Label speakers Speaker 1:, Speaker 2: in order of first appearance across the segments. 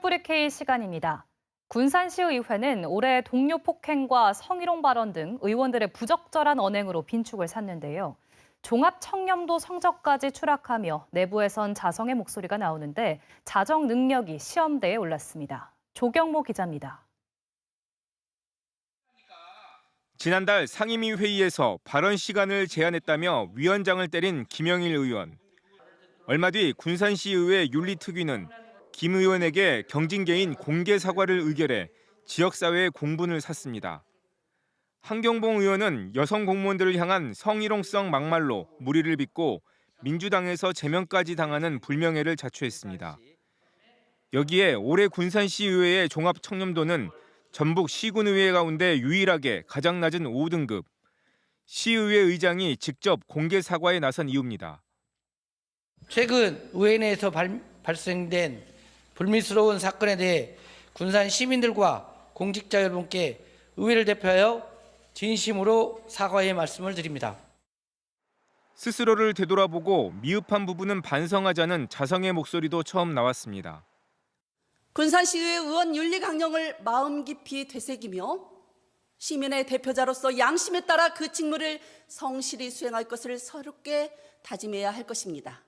Speaker 1: 촛불이 K 시간입니다. 군산시의회는 올해 동료 폭행과 성희롱 발언 등 의원들의 부적절한 언행으로 빈축을 샀는데요. 종합 청렴도 성적까지 추락하며 내부에선 자성의 목소리가 나오는데 자정 능력이 시험대에 올랐습니다. 조경모 기자입니다.
Speaker 2: 지난달 상임위 회의에서 발언 시간을 제한했다며 위원장을 때린 김영일 의원. 얼마 뒤 군산시의회 윤리특위는 김 의원에게 경징계인 공개 사과를 의결해 지역사회의 공분을 샀습니다. 한경봉 의원은 여성 공무원들을 향한 성희롱성 막말로 물의를 빚고 민주당에서 제명까지 당하는 불명예를 자초했습니다. 여기에 올해 군산시의회의 종합청렴도는 전북 시군의회 가운데 유일하게 가장 낮은 5등급. 시의회 의장이 직접 공개 사과에 나선 이유입니다.
Speaker 3: 최근 의회 내에서 발생된 불미스러운 사건에 대해 군산 시민들과 공직자 여러분께 의회를 대표하여 진심으로 사과의 말씀을 드립니다.
Speaker 2: 스스로를 되돌아보고 미흡한 부분은 반성하자는 자성의 목소리도 처음 나왔습니다.
Speaker 4: 군산시의회 의원 윤리 강령을 마음 깊이 되새기며 시민의 대표자로서 양심에 따라 그 직무를 성실히 수행할 것을 서럽게 다짐해야 할 것입니다.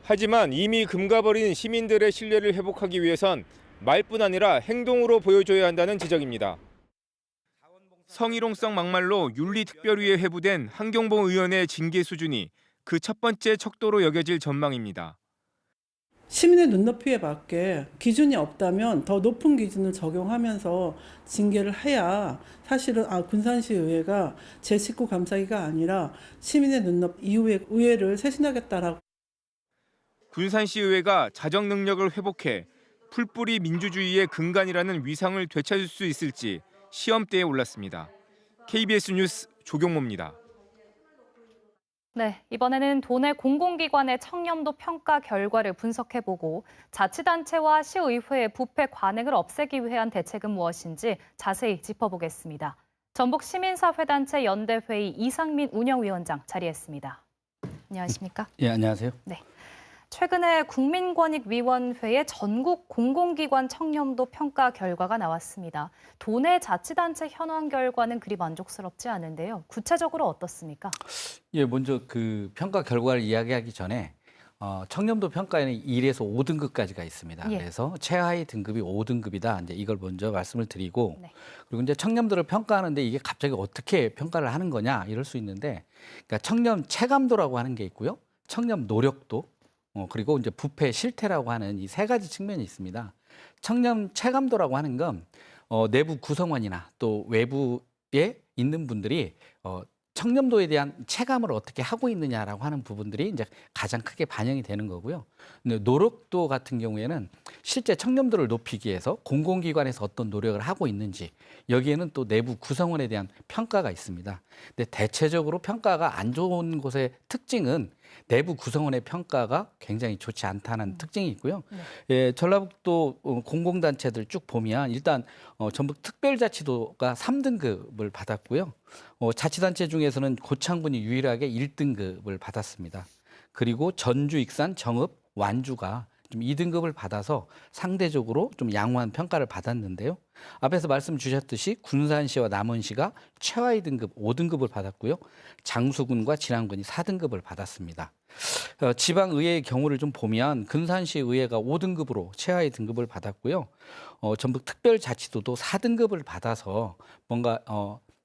Speaker 2: 하지만 이미 금가버린 시민들의 신뢰를 회복하기 위해선 말뿐 아니라 행동으로 보여줘야 한다는 지적입니다. 성희롱성 막말로 윤리특별위에 회부된 한경봉 의원의 징계 수준이 그 첫 번째 척도로 여겨질 전망입니다.
Speaker 5: 시민의 눈높이에 맞게 기준이 없다면 더 높은 기준을 적용하면서 징계를 해야 사실은 군산시의회가 제 식구 감싸기가 아니라 시민의 눈높이 이후에 의회를 쇄신하겠다라고.
Speaker 2: 군산시의회가 자정 능력을 회복해 풀뿌리 민주주의의 근간이라는 위상을 되찾을 수 있을지 시험대에 올랐습니다. KBS 뉴스 조경모입니다.
Speaker 1: 네, 이번에는 도내 공공기관의 청렴도 평가 결과를 분석해보고 자치단체와 시의회의 부패 관행을 없애기 위한 대책은 무엇인지 자세히 짚어보겠습니다. 전북 시민사회단체 연대회의 이상민 운영위원장 자리했습니다. 안녕하십니까?
Speaker 6: 예, 안녕하세요.
Speaker 1: 네. 최근에 국민권익위원회의 전국 공공기관 청렴도 평가 결과가 나왔습니다. 도내 자치단체 현황 결과는 그리 만족스럽지 않은데요. 구체적으로 어떻습니까?
Speaker 6: 예, 먼저 그 평가 결과를 이야기하기 전에 청렴도 평가에는 1에서 5등급까지가 있습니다.
Speaker 1: 예.
Speaker 6: 그래서 최하위 등급이 5등급이다. 이제 이걸 먼저 말씀을 드리고,
Speaker 1: 네.
Speaker 6: 그리고 이제 청렴도를 평가하는데 이게 갑자기 어떻게 평가를 하는 거냐 이럴 수 있는데, 그러니까 청렴 체감도라고 하는 게 있고요, 청렴 노력도, 그리고 이제 부패 실태라고 하는 이 세 가지 측면이 있습니다. 청렴 체감도라고 하는 건 내부 구성원이나 또 외부에 있는 분들이 청렴도에 대한 체감을 어떻게 하고 있느냐라고 하는 부분들이 이제 가장 크게 반영이 되는 거고요. 근데 노력도 같은 경우에는 실제 청렴도를 높이기 위해서 공공기관에서 어떤 노력을 하고 있는지, 여기에는 또 내부 구성원에 대한 평가가 있습니다. 근데 대체적으로 평가가 안 좋은 곳의 특징은 내부 구성원의 평가가 굉장히 좋지 않다는 특징이 있고요. 예, 전라북도 공공단체들 쭉 보면 일단 전북 특별자치도가 3등급을 받았고요. 자치단체 중에서는 고창군이 유일하게 1등급을 받았습니다. 그리고 전주, 익산, 정읍, 완주가 좀 2등급을 받아서 상대적으로 좀 양호한 평가를 받았는데요. 앞에서 말씀 주셨듯이 군산시와 남원시가 최하위 등급 5등급을 받았고요. 장수군과 진안군이 4등급을 받았습니다. 지방의회의 경우를 좀 보면 근산시 의회가 5등급으로 최하위 등급을 받았고요. 전북 특별자치도도 4등급을 받아서 뭔가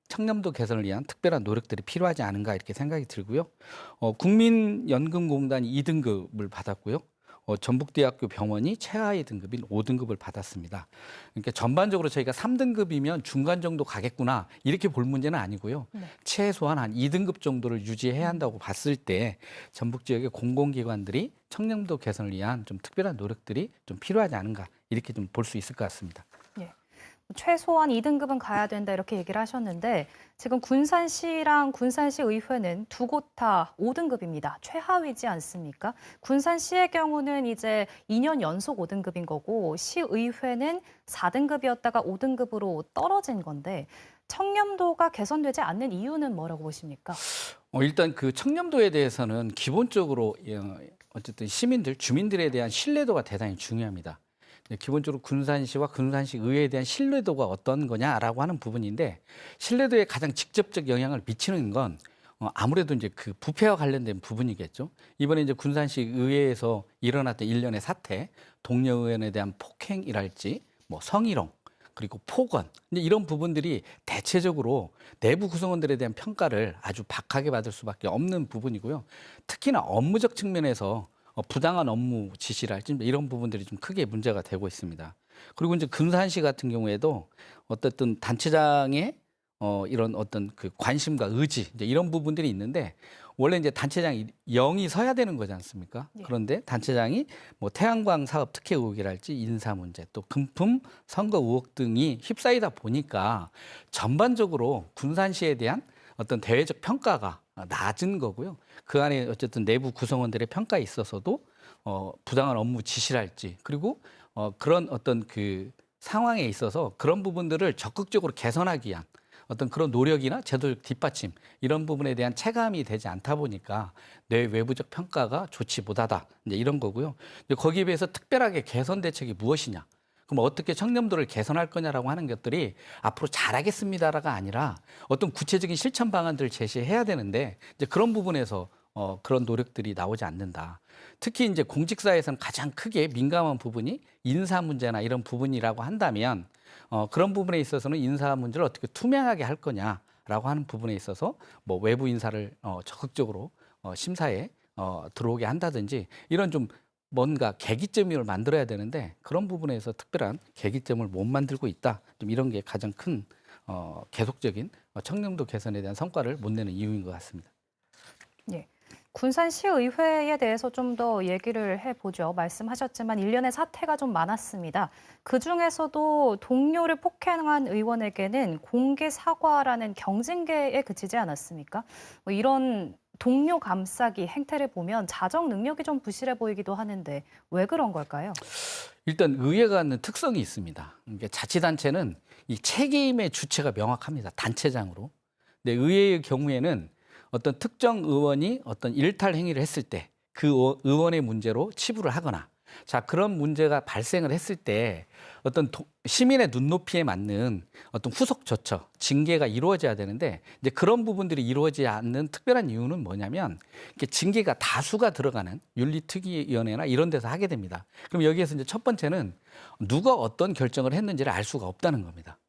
Speaker 6: 청렴도 개선을 위한 특별한 노력들이 필요하지 않은가 이렇게 생각이 들고요. 국민연금공단이 2등급을 받았고요. 전북대학교 병원이 최하위 등급인 5등급을 받았습니다. 그러니까 전반적으로 저희가 3등급이면 중간 정도 가겠구나 이렇게 볼 문제는 아니고요. 네. 최소한 한 2등급 정도를 유지해야 한다고 봤을 때 전북 지역의 공공기관들이 청렴도 개선을 위한 좀 특별한 노력들이 좀 필요하지 않은가 이렇게 좀 볼 수 있을 것 같습니다.
Speaker 1: 예. 최소한 2등급은 가야 된다 이렇게 얘기를 하셨는데 지금 군산시랑 군산시 의회는 두 곳 다 5등급입니다. 최하위지 않습니까? 군산시의 경우는 이제 2년 연속 5등급인 거고 시의회는 4등급이었다가 5등급으로 떨어진 건데 청렴도가 개선되지 않는 이유는 뭐라고 보십니까?
Speaker 6: 일단 그 청렴도에 대해서는 기본적으로 어쨌든 시민들, 주민들에 대한 신뢰도가 대단히 중요합니다. 기본적으로 군산시와 군산시 의회에 대한 신뢰도가 어떤 거냐라고 하는 부분인데 신뢰도에 가장 직접적 영향을 미치는 건 아무래도 이제 그 부패와 관련된 부분이겠죠. 이번에 이제 군산시 의회에서 일어났던 일련의 사태, 동료 의원에 대한 폭행이랄지 뭐 성희롱 그리고 폭언 이제 이런 부분들이 대체적으로 내부 구성원들에 대한 평가를 아주 박하게 받을 수밖에 없는 부분이고요. 특히나 업무적 측면에서 부당한 업무 지시랄지 이런 부분들이 좀 크게 문제가 되고 있습니다. 그리고 이제 군산시 같은 경우에도 어떻든 단체장의 이런 어떤 그 관심과 의지 이제 이런 부분들이 있는데 원래 이제 단체장이 0이 서야 되는 거지 않습니까?
Speaker 1: 예.
Speaker 6: 그런데 단체장이 뭐 태양광 사업 특혜 의혹이랄지 인사 문제 또 금품 선거 의혹 등이 휩싸이다 보니까 전반적으로 군산시에 대한 어떤 대외적 평가가 낮은 거고요. 그 안에 어쨌든 내부 구성원들의 평가에 있어서도 부당한 업무 지시랄지 그리고 그런 어떤 그 상황에 있어서 그런 부분들을 적극적으로 개선하기 위한 어떤 그런 노력이나 제도적 뒷받침 이런 부분에 대한 체감이 되지 않다 보니까 내 외부적 평가가 좋지 못하다 이제 이런 거고요. 이제 거기에 비해서 특별하게 개선 대책이 무엇이냐? 그럼 어떻게 청렴도를 개선할 거냐라고 하는 것들이 앞으로 잘하겠습니다가 아니라 어떤 구체적인 실천 방안들을 제시해야 되는데 이제 그런 부분에서 그런 노력들이 나오지 않는다. 특히 이제 공직사에서는 가장 크게 민감한 부분이 인사 문제나 이런 부분이라고 한다면 그런 부분에 있어서는 인사 문제를 어떻게 투명하게 할 거냐라고 하는 부분에 있어서 뭐 외부 인사를 적극적으로 심사에 들어오게 한다든지 이런 좀 뭔가 계기점을 만들어야 되는데 그런 부분에서 특별한 계기점을 못 만들고 있다. 좀 이런 게 가장 큰 계속적인 청렴도 개선에 대한 성과를 못 내는 이유인 것 같습니다.
Speaker 1: 예. 군산시의회에 대해서 좀 더 얘기를 해보죠. 말씀하셨지만 일련의 사태가 좀 많았습니다. 그중에서도 동료를 폭행한 의원에게는 공개 사과라는 경징계에 그치지 않았습니까? 뭐 이런 동료 감싸기 행태를 보면 자정 능력이 좀 부실해 보이기도 하는데 왜 그런 걸까요?
Speaker 6: 일단 의회가 갖는 특성이 있습니다. 그러니까 자치단체는 이 책임의 주체가 명확합니다. 단체장으로. 근데 의회의 경우에는 어떤 특정 의원이 어떤 일탈 행위를 했을 때 그 의원의 문제로 치부를 하거나 자 그런 문제가 발생을 했을 때 어떤 시민의 눈높이에 맞는 어떤 후속 조처, 징계가 이루어져야 되는데 이제 그런 부분들이 이루어지지 않는 특별한 이유는 뭐냐면 징계가 다수가 들어가는 윤리특위위원회나 이런 데서 하게 됩니다. 그럼 여기에서 이제 첫 번째는 누가 어떤 결정을 했는지를 알 수가 없다는 겁니다.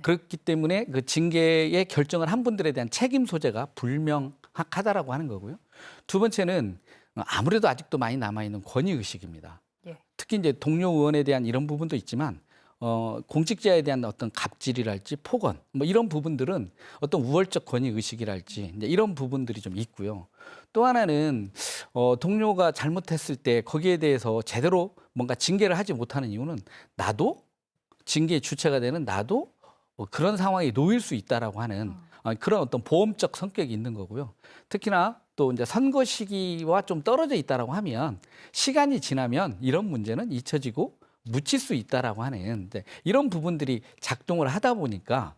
Speaker 6: 그렇기 때문에 그 징계의 결정을 한 분들에 대한 책임 소재가 불명확하다라고 하는 거고요. 두 번째는 아무래도 아직도 많이 남아있는 권위의식입니다.
Speaker 1: 예.
Speaker 6: 특히 이제 동료 의원에 대한 이런 부분도 있지만 공직자에 대한 어떤 갑질이랄지 폭언 뭐 이런 부분들은 어떤 우월적 권위의식이랄지 이제 이런 부분들이 좀 있고요. 또 하나는 동료가 잘못했을 때 거기에 대해서 제대로 뭔가 징계를 하지 못하는 이유는 나도 징계의 주체가 되는 나도 그런 상황에 놓일 수 있다라고 하는 그런 어떤 보험적 성격이 있는 거고요. 특히나 또 이제 선거 시기와 좀 떨어져 있다라고 하면 시간이 지나면 이런 문제는 잊혀지고 묻힐 수 있다라고 하는 이런 부분들이 작동을 하다 보니까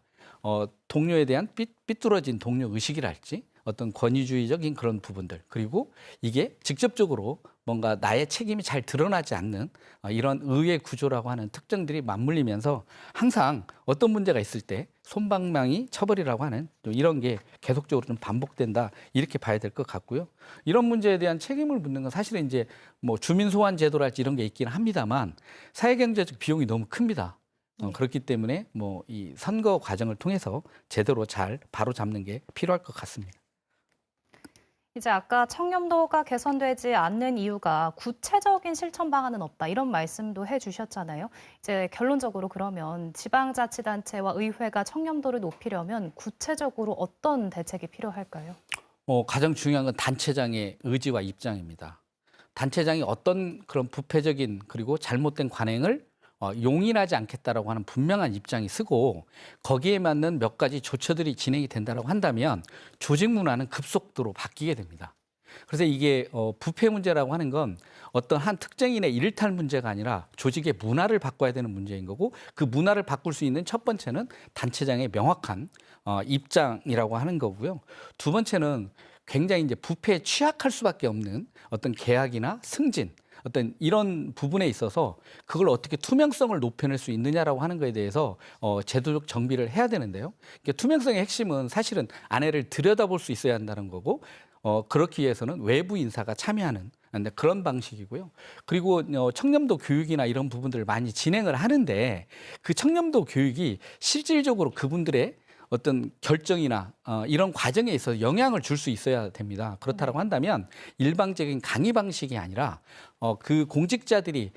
Speaker 6: 동료에 대한 삐뚤어진 동료 의식이랄지 어떤 권위주의적인 그런 부분들 그리고 이게 직접적으로 뭔가 나의 책임이 잘 드러나지 않는 이런 의회 구조라고 하는 특징들이 맞물리면서 항상 어떤 문제가 있을 때 솜방망이 처벌이라고 하는 또 이런 게 계속적으로 좀 반복된다 이렇게 봐야 될 것 같고요. 이런 문제에 대한 책임을 묻는 건 사실은 이제 뭐 주민 소환 제도랄지 이런 게 있기는 합니다만 사회경제적 비용이 너무 큽니다. 그렇기 때문에 뭐 이 선거 과정을 통해서 제대로 잘 바로잡는 게 필요할 것 같습니다.
Speaker 1: 이제 아까 청렴도가 개선되지 않는 이유가 구체적인 실천 방안은 없다 이런 말씀도 해주셨잖아요. 이제 결론적으로 그러면 지방자치단체와 의회가 청렴도를 높이려면 구체적으로 어떤 대책이 필요할까요?
Speaker 6: 가장 중요한 건 단체장의 의지와 입장입니다. 단체장이 어떤 그런 부패적인 그리고 잘못된 관행을 용인하지 않겠다라고 하는 분명한 입장이 쓰고 거기에 맞는 몇 가지 조처들이 진행이 된다라고 한다면 조직 문화는 급속도로 바뀌게 됩니다. 그래서 이게 부패 문제라고 하는 건 어떤 한 특정인의 일탈 문제가 아니라 조직의 문화를 바꿔야 되는 문제인 거고 그 문화를 바꿀 수 있는 첫 번째는 단체장의 명확한 입장이라고 하는 거고요. 두 번째는 굉장히 이제 부패에 취약할 수밖에 없는 어떤 계약이나 승진 어떤 이런 부분에 있어서 그걸 어떻게 투명성을 높여낼 수 있느냐라고 하는 거에 대해서 제도적 정비를 해야 되는데요. 투명성의 핵심은 사실은 안에를 들여다볼 수 있어야 한다는 거고 그렇기 위해서는 외부 인사가 참여하는 그런 방식이고요. 그리고 청렴도 교육이나 이런 부분들을 많이 진행을 하는데 그 청렴도 교육이 실질적으로 그분들의 어떤 결정이나 이런 과정에 있어서 영향을 줄 수 있어야 됩니다. 그렇다고 한다면 일방적인 강의 방식이 아니라 그 공직자들이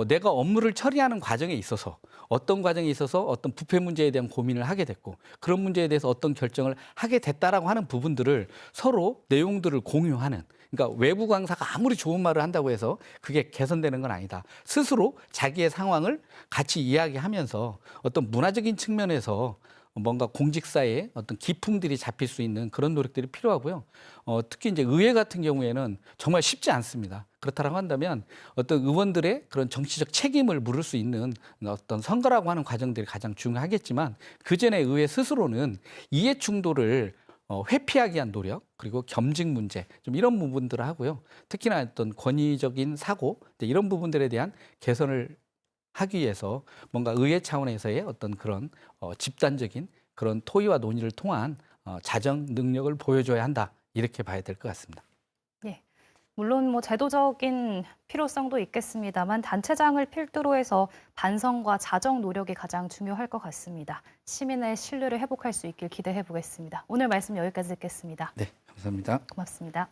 Speaker 6: 내가 업무를 처리하는 과정에 있어서 어떤 과정에 있어서 어떤 부패 문제에 대한 고민을 하게 됐고 그런 문제에 대해서 어떤 결정을 하게 됐다라고 하는 부분들을 서로 내용들을 공유하는, 그러니까 외부 강사가 아무리 좋은 말을 한다고 해서 그게 개선되는 건 아니다. 스스로 자기의 상황을 같이 이야기하면서 어떤 문화적인 측면에서 뭔가 공직사에 어떤 기풍들이 잡힐 수 있는 그런 노력들이 필요하고요. 특히 이제 의회 같은 경우에는 정말 쉽지 않습니다. 그렇다고 한다면 어떤 의원들의 그런 정치적 책임을 물을 수 있는 어떤 선거라고 하는 과정들이 가장 중요하겠지만 그 전에 의회 스스로는 이해 충돌을 회피하기 위한 노력, 그리고 겸직 문제, 좀 이런 부분들을 하고요. 특히나 어떤 권위적인 사고, 이런 부분들에 대한 개선을 하기 위해서 뭔가 의회 차원에서의 어떤 그런 집단적인 그런 토의와 논의를 통한 자정 능력을 보여줘야 한다. 이렇게 봐야 될 것 같습니다.
Speaker 1: 예. 물론 뭐 제도적인 필요성도 있겠습니다만 단체장을 필두로 해서 반성과 자정 노력이 가장 중요할 것 같습니다. 시민의 신뢰를 회복할 수 있길 기대해 보겠습니다. 오늘 말씀 여기까지 듣겠습니다.
Speaker 6: 네, 감사합니다.
Speaker 1: 고맙습니다.